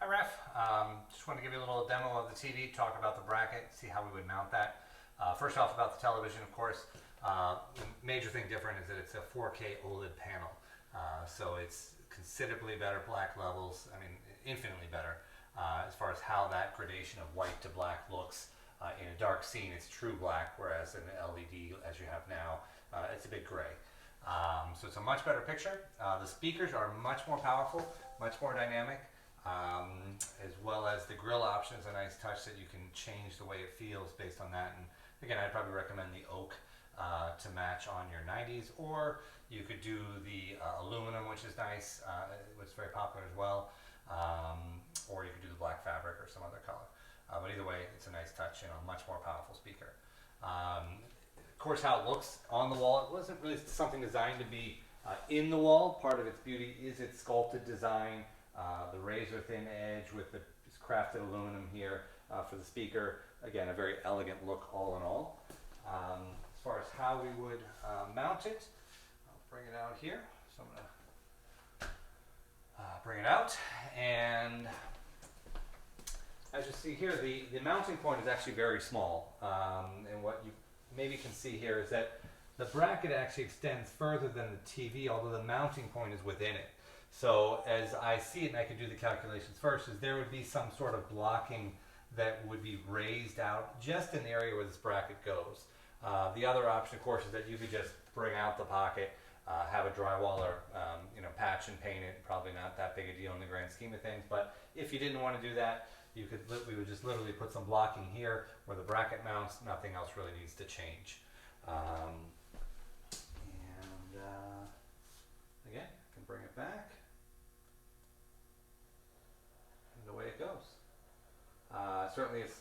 Hi Ref, just want to give you a little demo of the TV, talk about the bracket, see how we would mount that. First off about the television, of course, the major thing different is that it's a 4K OLED panel. So it's considerably better black levels, I mean infinitely better, as far as how that gradation of white to black looks. In a dark scene it's true black, whereas in an LED as you have now, it's a bit gray. So it's a much better picture. The speakers are much more powerful, much more dynamic. As well as the grill option is a nice touch that you can change the way it feels based on that. And again, I'd probably recommend the oak to match on your 90s, or you could do the aluminum, which is nice, which is very popular as well, or you could do the black fabric or some other color. But either way, it's a nice touch, much more powerful speaker. Of course, how it looks on the wall, it wasn't really something designed to be in the wall. Part of its beauty is its sculpted design. The razor thin edge with the crafted aluminum here for the speaker. Again, a very elegant look all in all. As far as how we would mount it, I'll bring it out here. So I'm going to bring it out, and as you see here, the mounting point is actually very small. And what you maybe can see here is that the bracket actually extends further than the TV, although the mounting point is within it. So as I see it, and I can do the calculations first, is there would be some sort of blocking that would be raised out just in the area where this bracket goes. The other option, of course, is that you could just bring out the pocket, have a drywaller, patch and paint it. Probably not that big a deal in the grand scheme of things. But if you didn't want to do that, we would just literally put some blocking here where the bracket mounts. Nothing else really needs to change. Again, I can bring it back. Way it goes. Certainly it's,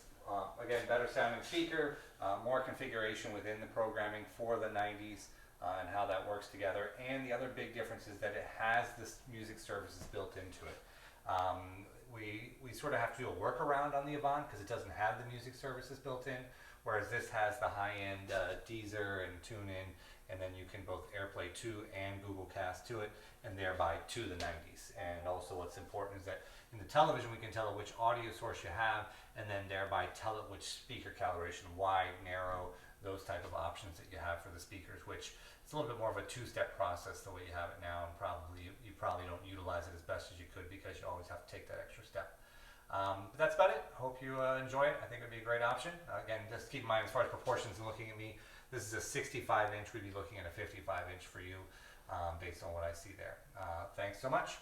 again, better sounding speaker, more configuration within the programming for the 90s and how that works together. And the other big difference is that it has this music services built into it. We sort of have to do a workaround on the Avant because it doesn't have the music services built in, whereas this has the high-end Deezer and TuneIn, and then you can both AirPlay to and Google Cast to it, and thereby to the 90s. And also what's important is that in the television we can tell it which audio source you have, and then thereby tell it which speaker calibration, wide, narrow, those type of options that you have for the speakers, which it's a little bit more of a two-step process the way you have it now, and you probably don't utilize it as best as you could because you always have to take that extra step. But that's about it. Hope you enjoy it. I think it would be a great option. Again, just keep in mind as far as proportions and looking at me, this is a 65 inch. We'd be looking at a 55 inch for you based on what I see there. Thanks so much.